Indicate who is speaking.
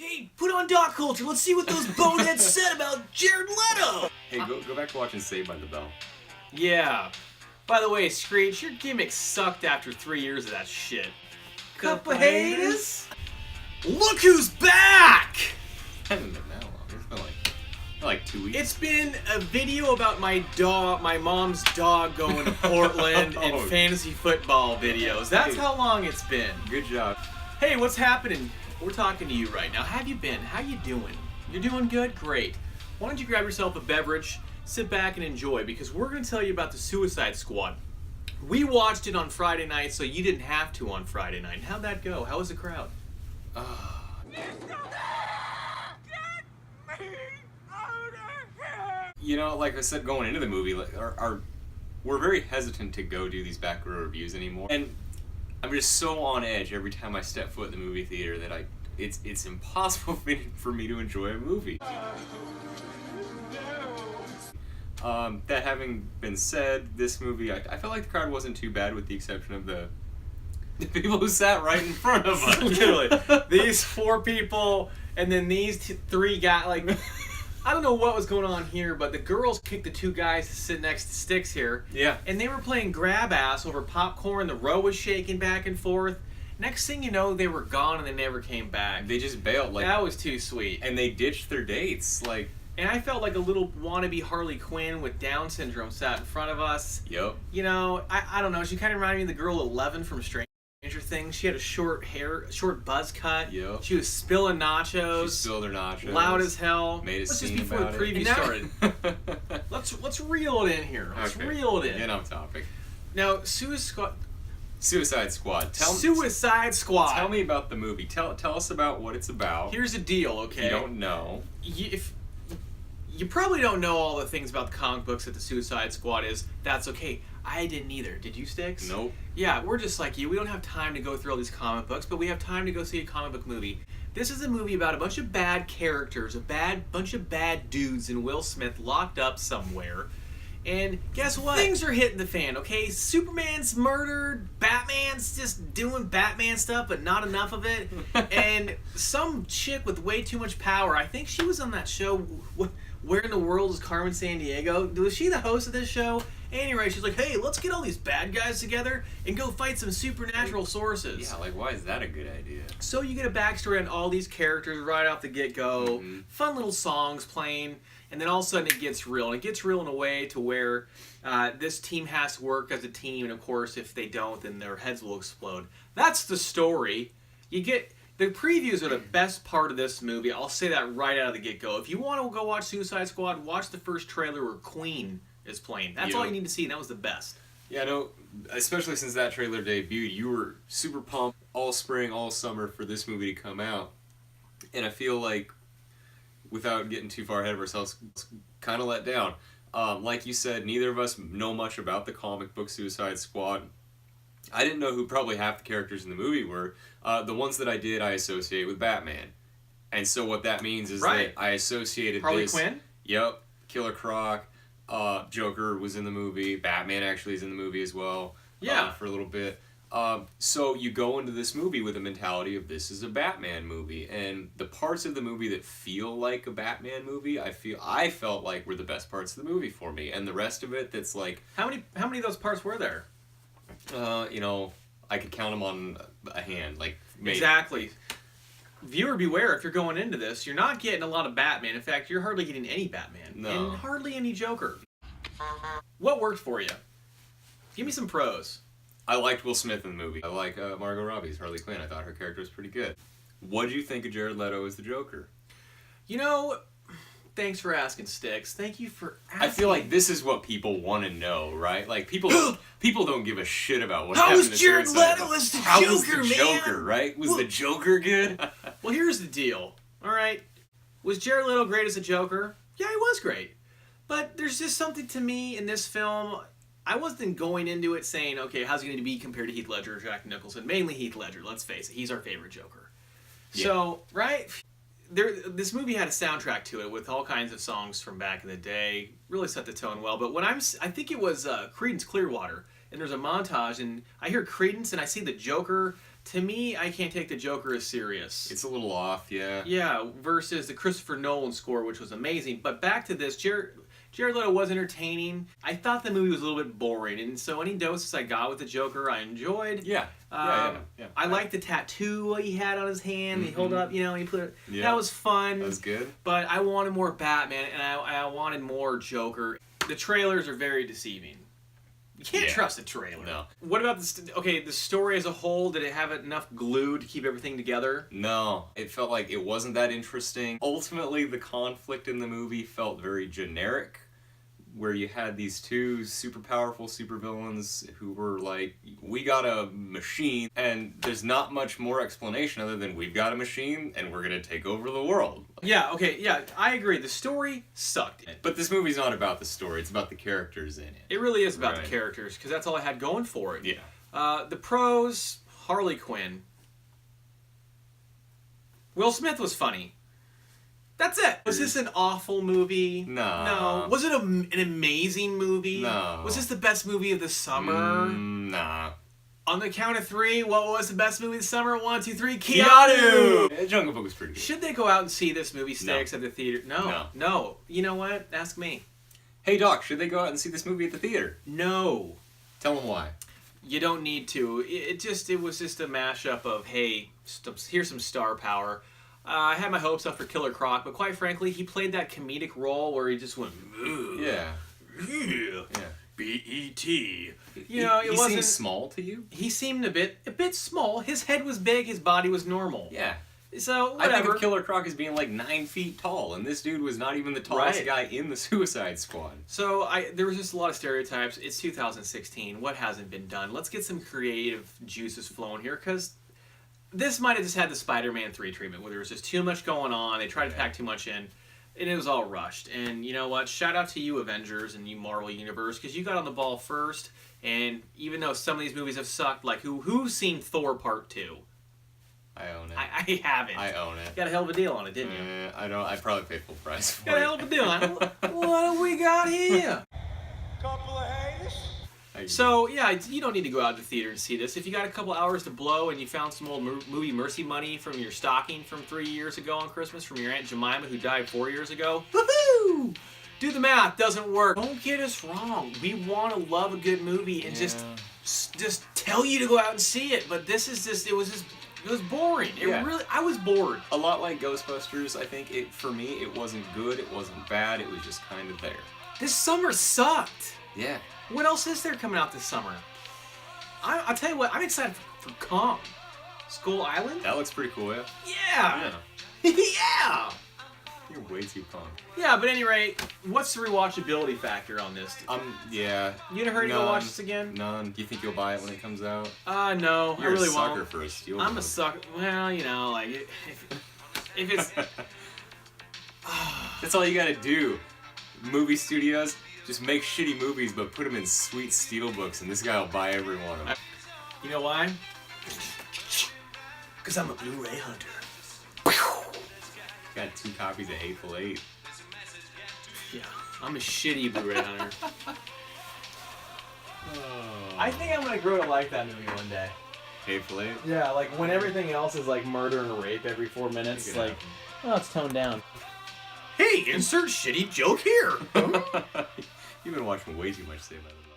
Speaker 1: Hey, put on Doc Culture. Let's see what those boneheads said about Jared Leto.
Speaker 2: Hey, go back to watching Saved by the Bell.
Speaker 1: Yeah. By the way, Screech, your gimmick sucked after 3 years of that shit. Cup of haters? Look who's back!
Speaker 2: It hasn't been that long. It's been like 2 weeks.
Speaker 1: It's been a video about my mom's dog going to Portland and fantasy football videos. That's how long it's been.
Speaker 2: Good job.
Speaker 1: Hey, what's happening? We're talking to you right now. How have you been? How you doing? You're doing good? Great. Why don't you grab yourself a beverage, sit back and enjoy, because we're going to tell you about the Suicide Squad. We watched it on Friday night, so you didn't have to on Friday night. How'd that go? How was the crowd?
Speaker 2: You know, like I said, going into the movie, we're very hesitant to go do these back row reviews anymore, and I'm just so on edge every time I step foot in the movie theater that it's impossible for me to enjoy a movie. That having been said, this movie, I felt like the crowd wasn't too bad, with the exception of the people who sat right in front of us.
Speaker 1: Literally. These 4 people, and then these 3 guys, like, I don't know what was going on here, but the girls kicked the 2 guys to sit next to Sticks here.
Speaker 2: Yeah.
Speaker 1: And they were playing grab ass over popcorn. The row was shaking back and forth. Next thing you know, they were gone and they never came back.
Speaker 2: They just bailed.
Speaker 1: That was too sweet.
Speaker 2: And they ditched their dates.
Speaker 1: And I felt like a little wannabe Harley Quinn with Down syndrome sat in front of us.
Speaker 2: Yep.
Speaker 1: You know, I don't know. She kind of reminded me of the girl 11 from Stranger Things. She had a short buzz cut.
Speaker 2: Yep.
Speaker 1: She was spilling nachos.
Speaker 2: She spilled her nachos.
Speaker 1: Loud as hell.
Speaker 2: Made a
Speaker 1: Let's
Speaker 2: scene
Speaker 1: just before
Speaker 2: about
Speaker 1: the preview started. Let's reel it in here. Let's reel it in.
Speaker 2: Get off topic.
Speaker 1: Now, Suicide
Speaker 2: Squad.
Speaker 1: Suicide Squad.
Speaker 2: Tell me about the movie. Tell us about what it's about.
Speaker 1: Here's the deal, okay?
Speaker 2: You don't know.
Speaker 1: You probably don't know all the things about the comic books that the Suicide Squad is. That's okay. I didn't either. Did you, Sticks?
Speaker 2: Nope.
Speaker 1: Yeah, we're just like you. We don't have time to go through all these comic books, but we have time to go see a comic book movie. This is a movie about a bunch of bad characters, bunch of bad dudes and Will Smith locked up somewhere. And guess what? Things are hitting the fan, okay? Superman's murdered, Batman's just doing Batman stuff, but not enough of it. And some chick with way too much power, I think she was on that show, Where in the World is Carmen Sandiego? Was she the host of this show? Anyway, she's like, hey, let's get all these bad guys together and go fight some supernatural sources.
Speaker 2: Yeah, why is that a good idea?
Speaker 1: So you get a backstory on all these characters right off the get-go, fun little songs playing, and then all of a sudden it gets real. And it gets real in a way to where this team has to work as a team, and of course, if they don't, then their heads will explode. That's the story. The previews are the best part of this movie. I'll say that right out of the get-go. If you want to go watch Suicide Squad, watch the first trailer where Queen is playing. That's all you need to see, and that was the best.
Speaker 2: Yeah, no, especially since that trailer debuted, you were super pumped all spring, all summer for this movie to come out. And I feel like, without getting too far ahead of ourselves, kind of let down. Like you said, neither of us know much about the comic book Suicide Squad. I didn't know who probably half the characters in the movie were. The ones that I did, I associate with Batman. And so what that means is that I associated
Speaker 1: Harley Quinn?
Speaker 2: Yep. Killer Croc. Joker was in the movie. Batman actually is in the movie as well.
Speaker 1: Yeah.
Speaker 2: For a little bit. So you go into this movie with a mentality of this is a Batman movie. And the parts of the movie that feel like a Batman movie, I felt like were the best parts of the movie for me. And the rest of it that's like...
Speaker 1: How many of those parts were there?
Speaker 2: I could count them on a hand, like maybe.
Speaker 1: Exactly. Viewer beware, if you're going into this, you're not getting a lot of Batman. In fact, you're hardly getting any Batman.
Speaker 2: No.
Speaker 1: And hardly any Joker. What worked for you? Give me some pros.
Speaker 2: I liked Will Smith in the movie. I like Margot Robbie's Harley Quinn. I thought her character was pretty good. What did you think of Jared Leto as the Joker?
Speaker 1: You know, thanks for asking, Sticks. Thank you for asking.
Speaker 2: I feel like this is what people want to know, right? Like, people don't give a shit about what happened to
Speaker 1: Jared Leto as the
Speaker 2: How
Speaker 1: Joker,
Speaker 2: was the
Speaker 1: man?
Speaker 2: Joker, right? Was the Joker good?
Speaker 1: Well, here's the deal. All right. Was Jared Leto great as a Joker? Yeah, he was great. But there's just something to me in this film. I wasn't going into it saying, okay, how's he going to be compared to Heath Ledger or Jack Nicholson? Mainly Heath Ledger, let's face it. He's our favorite Joker. Yeah. So, right? This movie had a soundtrack to it with all kinds of songs from back in the day. Really set the tone well. But I think it was Creedence Clearwater, and there's a montage, and I hear Creedence, and I see the Joker to me, I can't take the Joker as serious.
Speaker 2: It's a little off, yeah.
Speaker 1: Yeah, versus the Christopher Nolan score, which was amazing. But back to this, Jared Leto was entertaining. I thought the movie was a little bit boring, and so any doses I got with the Joker, I enjoyed.
Speaker 2: Yeah.
Speaker 1: I liked the tattoo he had on his hand. He held up, he put it.
Speaker 2: Yeah.
Speaker 1: That was fun.
Speaker 2: That was good.
Speaker 1: But I wanted more Batman, and I wanted more Joker. The trailers are very deceiving. You can't trust a trailer.
Speaker 2: No.
Speaker 1: What about the story as a whole? Did it have enough glue to keep everything together?
Speaker 2: No, it felt like it wasn't that interesting. Ultimately, the conflict in the movie felt very generic, where you had these two super powerful supervillains who were like, we got a machine, and there's not much more explanation other than we've got a machine and we're gonna take over the world.
Speaker 1: Yeah, okay, yeah, I agree. The story sucked.
Speaker 2: But this movie's not about the story, it's about the characters in it.
Speaker 1: It really is about
Speaker 2: Right.
Speaker 1: the characters, because that's all I had going for it.
Speaker 2: Yeah.
Speaker 1: The pros, Harley Quinn. Will Smith was funny. That's it. Was this an awful movie?
Speaker 2: No.
Speaker 1: No. Was it an amazing movie?
Speaker 2: No.
Speaker 1: Was this the best movie of the summer?
Speaker 2: Nah.
Speaker 1: On the count of three, what was the best movie of the summer? 1, 2, 3, Keanu!
Speaker 2: Jungle Book was pretty good.
Speaker 1: Should they go out and see this movie Stakes at the theater?
Speaker 2: No.
Speaker 1: No. You know what? Ask me.
Speaker 2: Hey Doc, should they go out and see this movie at the theater?
Speaker 1: No.
Speaker 2: Tell them why.
Speaker 1: You don't need to. It was just a mashup of, hey, here's some star power. I had my hopes up for Killer Croc, but quite frankly, he played that comedic role where he just went, ugh,
Speaker 2: Yeah.
Speaker 1: yeah,
Speaker 2: Yeah.
Speaker 1: B-E-T.
Speaker 2: He
Speaker 1: It wasn't.
Speaker 2: seems small to you?
Speaker 1: He seemed a bit small. His head was big. His body was normal.
Speaker 2: Yeah.
Speaker 1: So
Speaker 2: I think
Speaker 1: whatever.
Speaker 2: of Killer Croc as being like 9 feet tall, and this dude was not even the tallest
Speaker 1: Right.
Speaker 2: guy in the Suicide Squad.
Speaker 1: So there was just a lot of stereotypes. It's 2016. What hasn't been done? Let's get some creative juices flowing here, because this might have just had the Spider-Man 3 treatment, where there was just too much going on. They tried to pack too much in, and it was all rushed. And you know what? Shout out to you, Avengers and you Marvel Universe, because you got on the ball first. And even though some of these movies have sucked, like who's seen Thor Part 2?
Speaker 2: I own it.
Speaker 1: I haven't.
Speaker 2: I own it.
Speaker 1: Got a hell of a deal on it, didn't you?
Speaker 2: I don't. I probably paid full price for
Speaker 1: Got a hell
Speaker 2: it.
Speaker 1: of a deal on it. What do we got here?
Speaker 3: Couple of haters.
Speaker 1: So, yeah, you don't need to go out to the theater to see this. If you got a couple hours to blow and you found some old movie mercy money from your stocking from 3 years ago on Christmas from your Aunt Jemima who died 4 years ago, woohoo! Do the math, doesn't work. Don't get us wrong. We want to love a good movie and just tell you to go out and see it. But this is just, it was boring. I was bored.
Speaker 2: A lot like Ghostbusters, I think for me, it wasn't good, it wasn't bad, it was just kind of there.
Speaker 1: This summer sucked.
Speaker 2: Yeah.
Speaker 1: What else is there coming out this summer? I'll tell you what, I'm excited for Kong. Skull Island?
Speaker 2: That looks pretty cool, yeah.
Speaker 1: Yeah!
Speaker 2: Yeah.
Speaker 1: Yeah!
Speaker 2: You're way too pumped.
Speaker 1: Yeah, but at any rate, what's the rewatchability factor on this?
Speaker 2: Yeah.
Speaker 1: You in a hurry to go watch this again?
Speaker 2: None. Do you think you'll buy it when it comes out?
Speaker 1: No,
Speaker 2: You're
Speaker 1: I really
Speaker 2: a sucker
Speaker 1: won't.
Speaker 2: for a steal.
Speaker 1: I'm a sucker. Well, like, if it's...
Speaker 2: That's all you gotta do. Movie studios, just make shitty movies, but put them in sweet steelbooks, and this guy will buy every one of them.
Speaker 1: You know why? Because I'm a Blu-ray hunter.
Speaker 2: Got 2 copies of Hateful Eight.
Speaker 1: Yeah, I'm a shitty Blu-ray hunter. I think I'm gonna grow to like that movie one day.
Speaker 2: Hateful Eight?
Speaker 4: Yeah, like when everything else is like murder and rape every 4 minutes,
Speaker 2: It
Speaker 4: like, oh, it's toned down.
Speaker 1: Hey, insert shitty joke here!
Speaker 2: You've been watching way too much Saved by the Bell.